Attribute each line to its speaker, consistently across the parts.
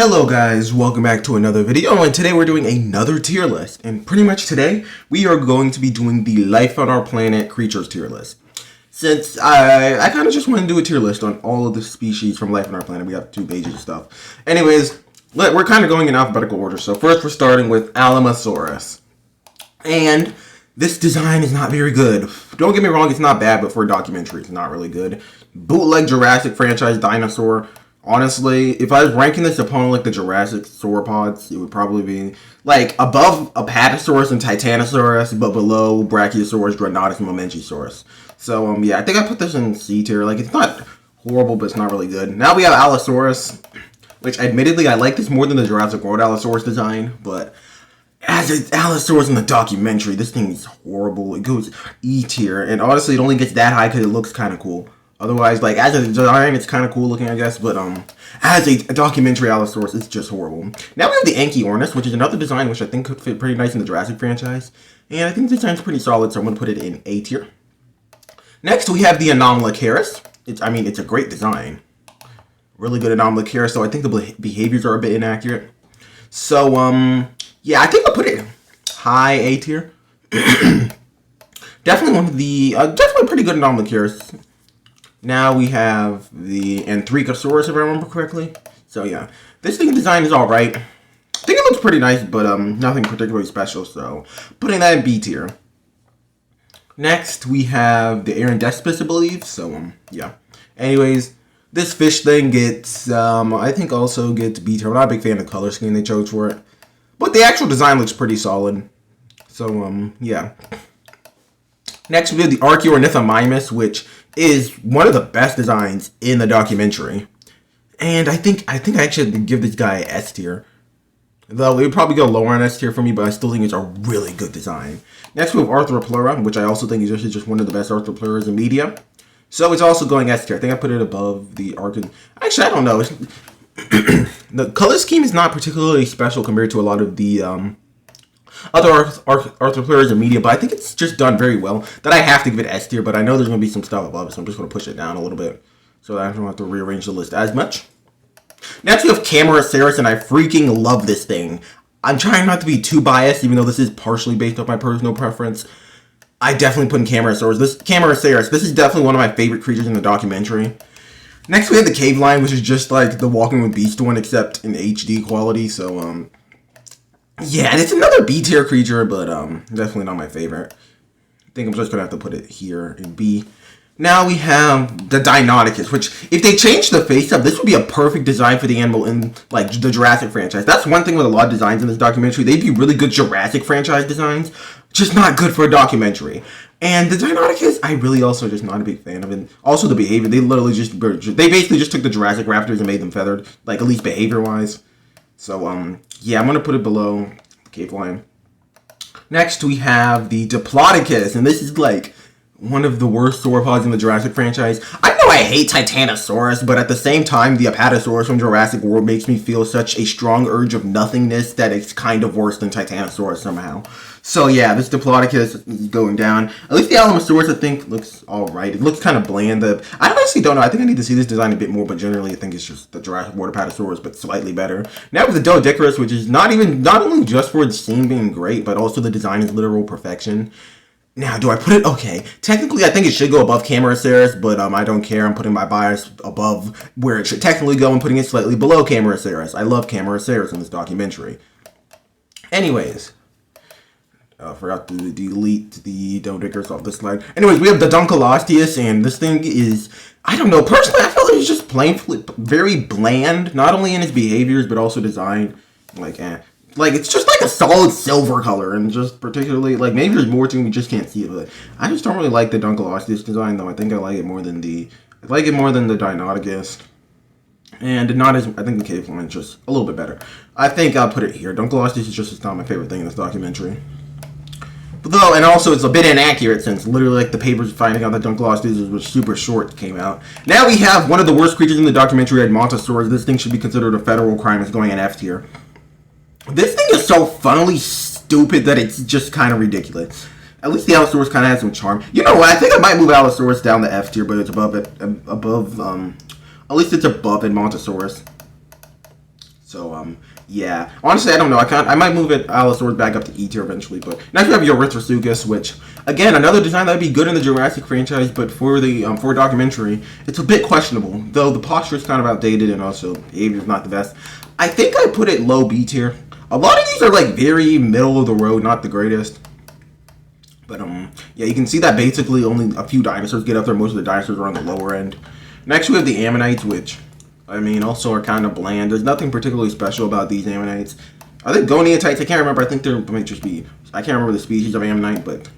Speaker 1: Hello guys, welcome back to another video, and today we're doing another tier list. And pretty much today, we are going to be doing the Life on Our Planet Creatures tier list. Since I kind of just want to do a tier list on all of the species from Life on Our Planet. We got 2 pages of stuff. Anyways, we're kind of going in alphabetical order. So first we're starting with Alamosaurus. And this design is not very good. Don't get me wrong, it's not bad, but for a documentary, it's not really good. Bootleg Jurassic franchise dinosaur. Honestly, if I was ranking this upon like the Jurassic sauropods, it would probably be like above Apatosaurus and Titanosaurus, but below Brachiosaurus, Granotus, and Momentosaurus. So yeah, I think I put this in C tier. Like, it's not horrible, but it's not really good. Now we have Allosaurus, which admittedly I like this more than the Jurassic World Allosaurus design, but as it's Allosaurus in the documentary, this thing is horrible. It goes E tier, and honestly, it only gets that high because it looks kind of cool. Otherwise, like, as a design, it's kind of cool looking, I guess, but as a documentary Allosaurus, it's just horrible. Now we have the Anchiornis, which is another design which I think could fit pretty nice in the Jurassic franchise, and I think the design's pretty solid, so I'm going to put it in A tier. Next, we have the Anomalocaris. It's a great design. Really good Anomalocaris, so I think the behaviors are a bit inaccurate. So, yeah, I think I'll put it high A tier. Definitely one of the, definitely pretty good Anomalocaris. Now we have the Anthracosaurus, if I remember correctly. So yeah, this thing design is alright. I think it looks pretty nice, but nothing particularly special, so putting that in B tier. Next, we have the Arendespis, I believe, so yeah. Anyways, this fish thing gets, I think also gets B tier. I'm not a big fan of the color scheme they chose for it, but the actual design looks pretty solid. So, yeah. Next, we have the Archaeornithomimus, which is one of the best designs in the documentary. And I think I actually have to give this guy an S tier. Though it would probably go lower on S tier for me, but I still think it's a really good design. Next, we have Arthropleura, which I also think is just one of the best Arthropleuras in media. So it's also going S tier. I think I put it above the Actually, I don't know. The color scheme is not particularly special compared to a lot of the other Arthropleura in media, but I think it's just done very well. That I have to give it S tier, but I know there's going to be some stuff above it, so I'm just going to push it down a little bit so that I don't have to rearrange the list as much. Next, we have Camarasaurus, and I freaking love this thing. I'm trying not to be too biased, even though this is partially based off my personal preference. I definitely put in Camarasaurus. This is definitely one of my favorite creatures in the documentary. Next, we have the Cave Lion, which is just like the Walking with Beast one, except in HD quality, so, yeah, and it's another B tier creature, but definitely not my favorite. I think I'm just gonna have to put it here in B. Now we have the Deinonychus, which if they change the face up, this would be a perfect design for the animal in like the Jurassic franchise. That's one thing with a lot of designs in this documentary. They'd be really good Jurassic franchise designs, just not good for a documentary. And the Deinonychus, I really also just not a big fan of it. Also the behavior, they basically just took the Jurassic raptors and made them feathered, like at least behavior wise. So yeah, I'm gonna put it below the Cave Lion. Next we have the Diplodocus, and this is like one of the worst sauropods in the Jurassic franchise. I know I hate Titanosaurus, but at the same time, the Apatosaurus from Jurassic World makes me feel such a strong urge of nothingness that it's kind of worse than Titanosaurus somehow. So yeah, this Diplodocus is going down. At least the Alamosaurus, I think, looks alright. It looks kind of bland. I honestly don't know. I think I need to see this design a bit more, but generally I think it's just the Jurassic World Apatosaurus, but slightly better. Now with the Doedicurus, which is not only just for its scene being great, but also the design is literal perfection. Now, do I put it? Okay. Technically, I think it should go above Camarasaurus, but I don't care. I'm putting my bias above where it should technically go and putting it slightly below Camarasaurus. I love Camarasaurus in this documentary. Anyways. I forgot to delete the Doedicurus off this slide. Anyways, we have the Dunkleosteus, and this thing is, I don't know. Personally, I felt it was just very bland, not only in its behaviors, but also design. Like, it's just like a solid silver color, and just particularly, like, maybe there's more to it, we just can't see it, but I just don't really like the Dunkleosteus design, though. I think I like it more than the Deinonychus. And not as, I think the Cave Lion is just a little bit better. I think I'll put it here. Dunkleosteus is just not my favorite thing in this documentary. But though, and also it's a bit inaccurate, since literally, like, the papers finding out that Dunkleosteus was super short came out. Now we have one of the worst creatures in the documentary, Edmontosaurus. This thing should be considered a federal crime. It's going in F tier. This thing is so funnily stupid that it's just kind of ridiculous. At least the Allosaurus kind of has some charm. You know what? I think I might move Allosaurus down to F tier, but it's above, at least it's above Edmontosaurus. So, yeah. Honestly, I don't know. I might move it Allosaurus back up to E tier eventually. But next we have Erythrosuchus, which, again, another design that would be good in the Jurassic franchise, but for the for a documentary, it's a bit questionable. Though the posture is kind of outdated and also behavior is not the best. I think I put it low B tier. A lot of these are like very middle of the road, not the greatest. But yeah, you can see that basically only a few dinosaurs get up there. Most of the dinosaurs are on the lower end. Next we have the Ammonites, which, I mean, also are kind of bland. There's nothing particularly special about these Ammonites. I think Goniatites, I can't remember. I think there might just be, I can't remember the species of Ammonite, but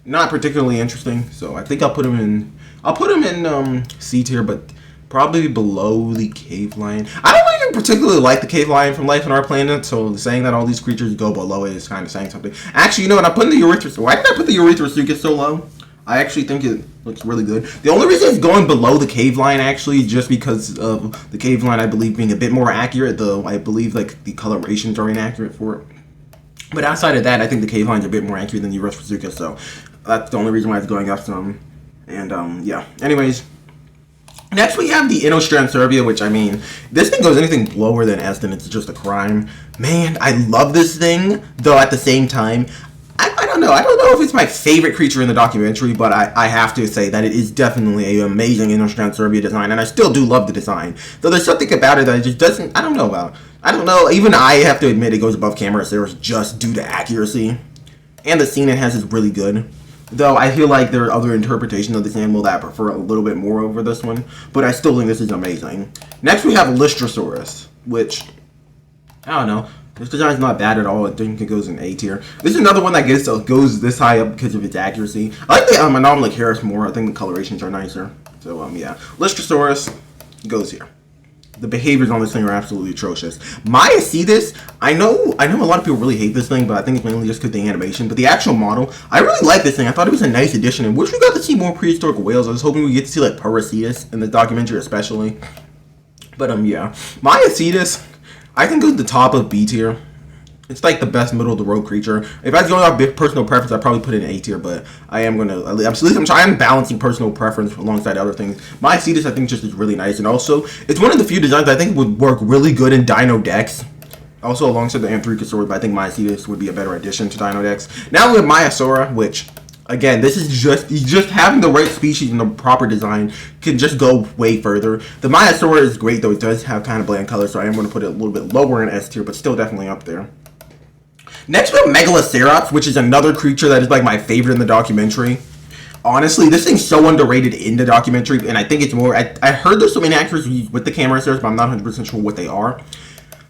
Speaker 1: not particularly interesting. So I think I'll put them in C tier, but probably below the cave lion. I don't even particularly like the cave lion from Life on Our Planet, so saying that all these creatures go below it is kind of saying something. Actually, you know what? I'm putting the Erythrosuchus. Why did I put the Erythrosuchus so low? I actually think it looks really good. The only reason it's going below the cave lion, actually, just because of the cave lion, I believe, being a bit more accurate, though I believe like the colorations are inaccurate for it. But outside of that, I think the cave line's a bit more accurate than the Erythrosuchus, so that's the only reason why it's going up some. And yeah. Anyways, next we have the Inostransevia, which, I mean, this thing goes anything lower than S, then it's just a crime. Man, I love this thing, though at the same time, I don't know. I don't know if it's my favorite creature in the documentary, but I have to say that it is definitely an amazing Inostransevia design, and I still do love the design. Though there's something about it that it just doesn't, I don't know about. I don't know. Even I have to admit it goes above Camarasaurus just due to accuracy. And the scene it has is really good. Though I feel like there are other interpretations of this animal that I prefer a little bit more over this one, but I still think this is amazing. Next we have Lystrosaurus, which, I don't know. This design's not bad at all. I think it goes in A tier. This is another one that goes this high up because of its accuracy. I like the Anomalocaris more. I think the colorations are nicer. So, yeah. Lystrosaurus goes here. The behaviors on this thing are absolutely atrocious. Myocetus, I know a lot of people really hate this thing, but I think it's mainly just because of the animation. But the actual model, I really like this thing. I thought it was a nice addition. And wish we got to see more prehistoric whales. I was hoping we get to see like Paracetus in the documentary especially. But yeah. Myocetus, I think goes the top of B tier. It's like the best middle of the road creature. If I was going off personal preference, I'd probably put it in A tier, but I am I'm balancing personal preference alongside other things. Myocetus, I think, just is really nice, and also it's one of the few designs I think would work really good in Dino Dex. Also alongside the Anthracosaurus, but I think Myocetus would be a better addition to Dino Dex. Now we have Maiasaura, which, again, this is just having the right species and the proper design can just go way further. The Maiasaura is great, though it does have kind of bland color, so I am going to put it a little bit lower in S tier, but still definitely up there. Next we have Megalocerops, which is another creature that is like my favorite in the documentary. Honestly, this thing's so underrated in the documentary, and I think it's more, I heard there's some inaccuracies with the Camarasaurus, but I'm not 100% sure what they are.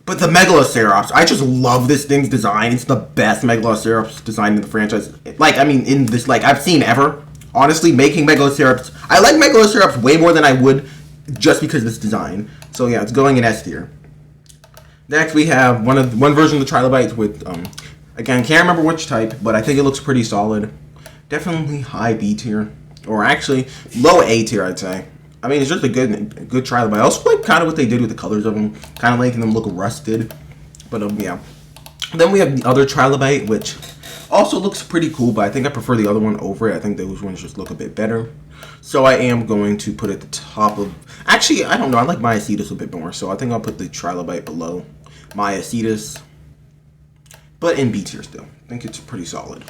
Speaker 1: But the Megalocerops, I just love this thing's design. It's the best Megalocerops design in the franchise. Like, I mean, in this, like, I've seen ever. Honestly, making Megalocerops, I like Megalocerops way more than I would just because of this design. So yeah, it's going in S tier. Next, we have one version of the Trilobites with, again, can't remember which type, but I think it looks pretty solid. Definitely high B tier, or actually low A tier, I'd say. I mean, it's just a good Trilobite. I also like kind of what they did with the colors of them, kind of making them look rusted. But yeah. Then we have the other Trilobite, which also looks pretty cool, but I think I prefer the other one over it. I think those ones just look a bit better. So I am going to put it at the top of... Actually, I don't know. I like Myocetus a bit more, so I think I'll put the Trilobite below Myocetus, but in B tier still. I think it's pretty solid.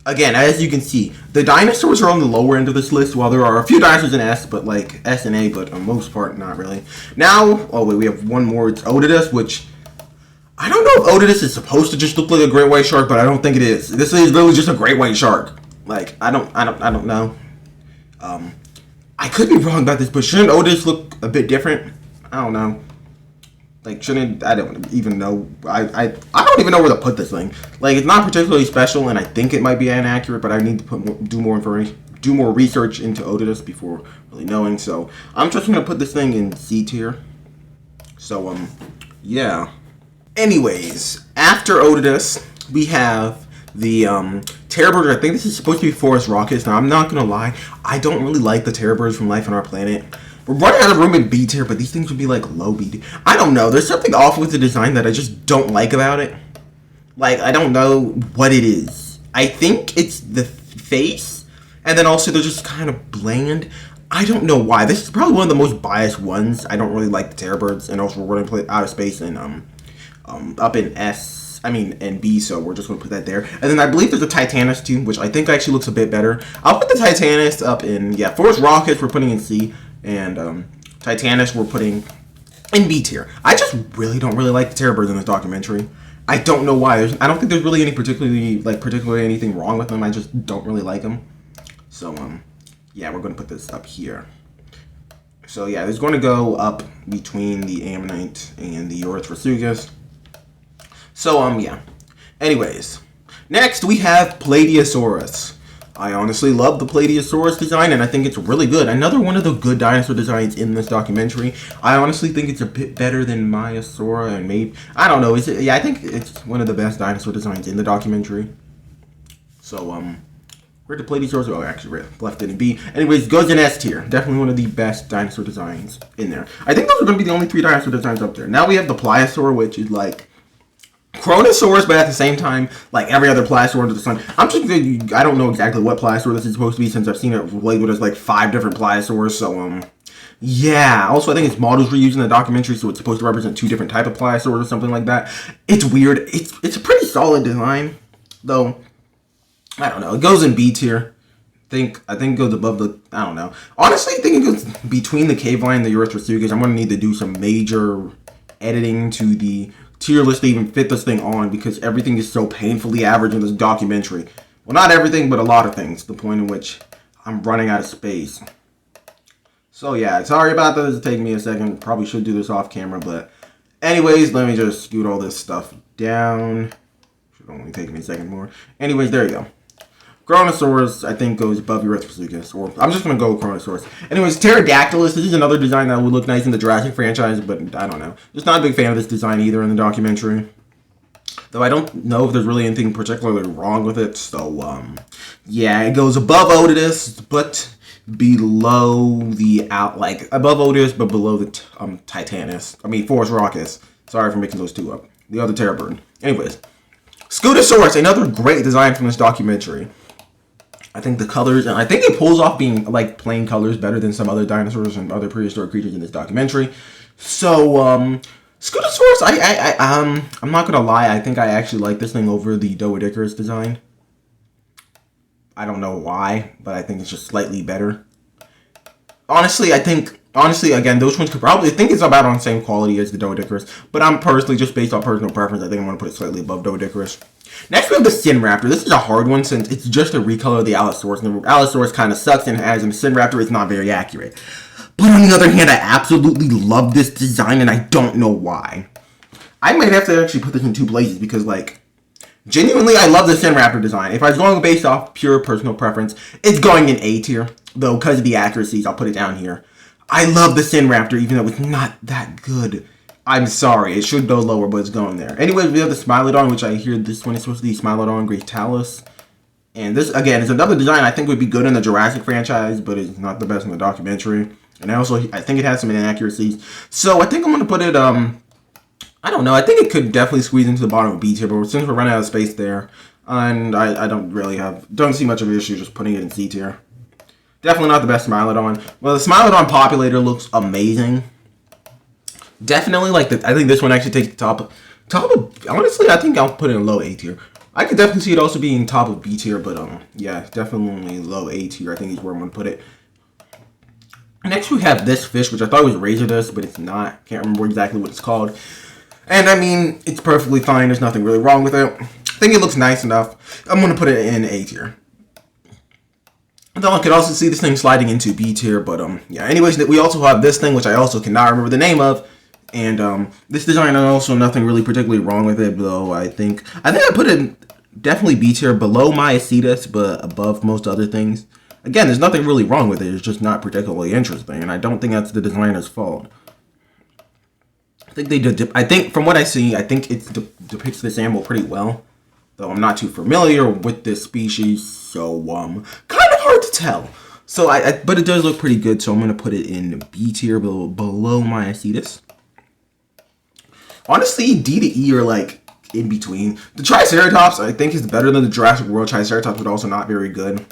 Speaker 1: Again, as you can see, the dinosaurs are on the lower end of this list, while there are a few dinosaurs in S, but like S and A, but on most part, not really. Now, oh wait, we have one more. It's Otodus, which I don't know if Otodus is supposed to just look like a great white shark, but I don't think it is. This is really just a great white shark. Like, I don't know. I could be wrong about this, but shouldn't Otodus look a bit different? I don't know. Like, shouldn't, I don't even know. I don't even know where to put this thing. Like, it's not particularly special, and I think it might be inaccurate, but I need to do more research into Otodus before really knowing. So I'm just gonna put this thing in C tier. So yeah. Anyways, after Otodus, we have the Terror. I think this is supposed to be Forest Raucus. Now, I'm not gonna lie, I don't really like the Terror from Life on Our Planet. We're running out of room in B tier, but these things would be like low B tier. I don't know. There's something off with the design that I just don't like about it. Like, I don't know what it is. I think it's the face, and then also they're just kind of bland. I don't know why. This is probably one of the most biased ones. I don't really like the terror birds, and also we're going to play outer space and up in in B, so we're just going to put that there. And then I believe there's a Titanus too, which I think actually looks a bit better. I'll put the Titanus up in, Force Rockets we're putting in C, and Titanus we're putting in B tier. I just really don't like the terror birds in this documentary. I don't know why. I don't think there's really any particularly anything wrong with them. I just don't really like them. So we're going to put this up here. So yeah, it's going to go up between the Ammonite and the Orthrosuchus. So Anyways, next we have Plateosaurus. I honestly love the Plateosaurus design, and I think it's really good. Another one of the good dinosaur designs in this documentary. I honestly think it's a bit better than Maiasaura, and maybe, I don't know. I think it's one of the best dinosaur designs in the documentary. So where'd the Plateosaurus? Oh, actually, left it in B. Anyways, goes in S tier. Definitely one of the best dinosaur designs in there. I think those are going to be the only 3 dinosaur designs up there. Now we have the Pliosaur, which is like Chronosaurus, but at the same time, like every other Pliosaur under the sun. I don't know exactly what Pliosaur this is supposed to be, since I've seen it labeled as like 5 different Pliosaurs. So Also, I think its models reused in the documentary, so it's supposed to represent 2 different type of Pliosaurs or something like that. It's weird. It's a pretty solid design, though. I don't know. It goes in B tier. I think it goes above the. I don't know. Honestly, I think it goes between the cave lion and the Orthrosuchus. I'm gonna need to do some major editing to the tier list to even fit this thing on, because everything is so painfully average in this documentary. Well, not everything, but a lot of things. The point in which I'm running out of space. So yeah, sorry about this. It's taking me a second. Probably should do this off camera, but anyways, let me just scoot all this stuff down. Should only take me a second more. Anyways, there you go. Chronosaurus, I think, goes above your Orthrosuchus, or I'm just going to go with Chronosaurus. Anyways, Pterodactylus, this is another design that would look nice in the Jurassic franchise, but I don't know. Just not a big fan of this design either in the documentary. Though I don't know if there's really anything particularly wrong with it, so, it goes above Otodus, but below the above Otodus, but below the Titanus. Force Rockets. Sorry for mixing those two up. The other terror bird. Anyways, Scutosaurus, another great design from this documentary. I think the colors, and I think it pulls off being like plain colors better than some other dinosaurs and other prehistoric creatures in this documentary. So, Scutosaurus, I'm not gonna lie, I think I actually like this thing over the Doedicarus design. I don't know why, but I think it's just slightly better. Honestly, again, those ones could probably, I think it's about on the same quality as the Doedicarus, but I'm personally, just based on personal preference, I think I'm going to put it slightly above Doedicarus. Next, we have the Sinraptor. This is a hard one, since it's just a recolor of the Allosaurus, and the Allosaurus kind of sucks, and the Sinraptor is not very accurate. But on the other hand, I absolutely love this design, and I don't know why. I might have to actually put this in 2 places, because, genuinely, I love the Sinraptor design. If I was going based off pure personal preference, it's going in A tier, though because of the accuracies, I'll put it down here. I love the Sinraptor, even though it's not that good. I'm sorry, it should go lower, but it's going there. Anyways, we have the Smilodon, which I hear this one is supposed to be Smilodon Gratalis. And this, again, is another design I think would be good in the Jurassic franchise, but it's not the best in the documentary. And I think it has some inaccuracies. So I think I'm going to put it, I don't know, I think it could definitely squeeze into the bottom of B tier, but since we're running out of space there, and I don't see much of an issue just putting it in C tier. Definitely not the best Smilodon. Well, the Smilodon Populator looks amazing. Definitely, I think this one actually takes the top of, honestly, I think I'll put it in low A tier. I could definitely see it also being top of B tier, but, definitely low A tier, I think is where I'm going to put it. Next, we have this fish, which I thought was Razordus, but it's not. Can't remember exactly what it's called. And, it's perfectly fine. There's nothing really wrong with it. I think it looks nice enough. I'm going to put it in A tier. Though I could also see this thing sliding into B tier, but, anyways, we also have this thing, which I also cannot remember the name of. And this design, also nothing really particularly wrong with it, though I think I put it definitely B tier, below Maiacetus, but above most other things. Again, there's nothing really wrong with it, it's just not particularly interesting, and I don't think that's the designer's fault. I think they did, from what I see, I think it depicts this animal pretty well, though I'm not too familiar with this species, so kind of hard to tell. So but it does look pretty good, so I'm going to put it in B tier, below Maiacetus. Honestly, D to E are in between. The Triceratops, I think, is better than the Jurassic World Triceratops, but also not very good.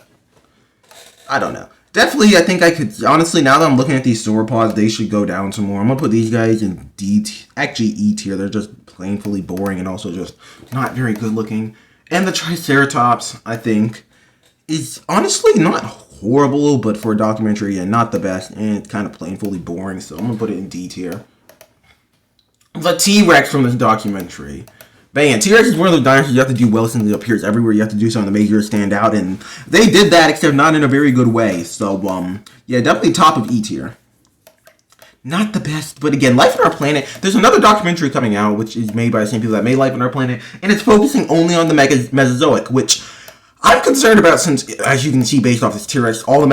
Speaker 1: I don't know. Definitely, I think I could. Honestly, now that I'm looking at these sauropods, they should go down some more. I'm gonna put these guys in actually E tier. They're just plainly boring and also just not very good looking. And the Triceratops, I think, is honestly not horrible, but for a documentary, and not the best. And it's kind of plainly boring, so I'm gonna put it in D tier. The T-Rex from this documentary. Man, T-Rex is one of those dinosaurs you have to do well since it appears everywhere. You have to do something to make yours stand out, and they did that, except not in a very good way. So, yeah, definitely top of E tier. Not the best, but again, Life on Our Planet. There's another documentary coming out, which is made by the same people that made Life on Our Planet, and it's focusing only on the Mesozoic, which I'm concerned about since, as you can see based off this tier list, all the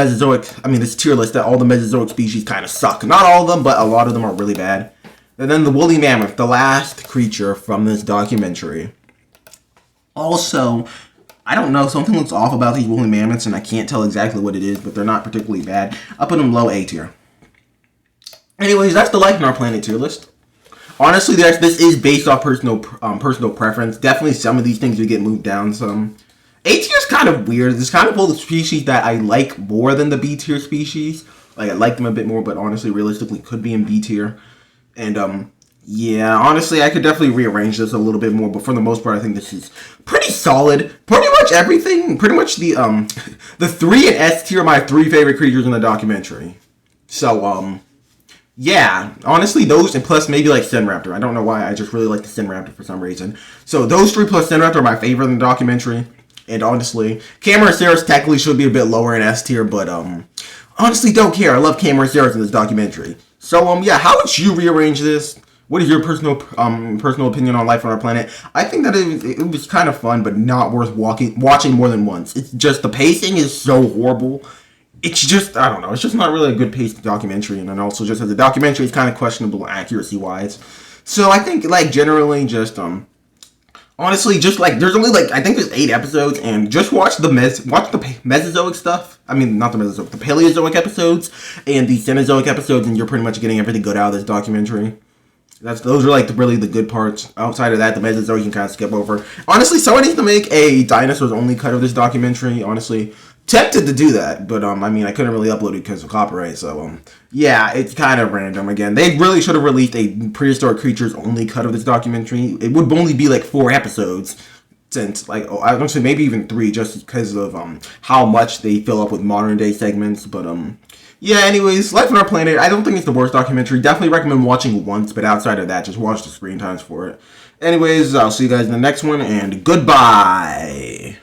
Speaker 1: this tier list, that all the Mesozoic species kind of suck. Not all of them, but a lot of them are really bad. And then the woolly mammoth, the last creature from this documentary. Also, I don't know, something looks off about these woolly mammoths, and I can't tell exactly what it is, but they're not particularly bad. I'll put them low A tier. Anyways, that's the Life on Our Planet tier list. Honestly, this is based off personal preference. Definitely some of these things would get moved down some. A tier is kind of weird. It's kind of full of species that I like more than the B tier species. Like, I like them a bit more, but honestly, realistically, could be in B tier. And, yeah, honestly, I could definitely rearrange this a little bit more, but for the most part, I think this is pretty solid. Pretty much everything, pretty much the 3 and S tier are my 3 favorite creatures in the documentary. So, yeah, honestly, those, and plus maybe like Sinraptor. I don't know why, I just really like the Sinraptor for some reason. So, those 3 plus Sinraptor are my favorite in the documentary. And honestly, Camarasaurus technically should be a bit lower in S tier, but, honestly, don't care. I love Camarasaurus in this documentary. So, yeah, how would you rearrange this? What is your personal opinion on Life on Our Planet? I think that it was kind of fun, but not worth watching more than once. It's just, the pacing is so horrible. It's just, I don't know, it's just not really a good paced documentary, and then also just as a documentary, it's kind of questionable accuracy-wise. So, I think, like, generally, just, honestly, just like there's only like I think there's 8 episodes, and just watch the Mesozoic stuff. I mean, not the Mesozoic, the Paleozoic episodes and the Cenozoic episodes, and you're pretty much getting everything good out of this documentary. Those are like really the good parts. Outside of that, the Mesozoic you can kind of skip over. Honestly, someone needs to make a dinosaurs only cut of this documentary. Honestly, tempted to do that, but I mean, I couldn't really upload it because of copyright. So yeah, it's kind of random. Again, they really should have released a prehistoric creatures only cut of this documentary. It would only be like 4 episodes, since like I don't say maybe even 3, just because of how much they fill up with modern day segments. But yeah, anyways, Life on Our Planet, I don't think it's the worst documentary. Definitely recommend watching once, but outside of that, just watch the screen times for it. Anyways, I'll see you guys in the next one, and goodbye!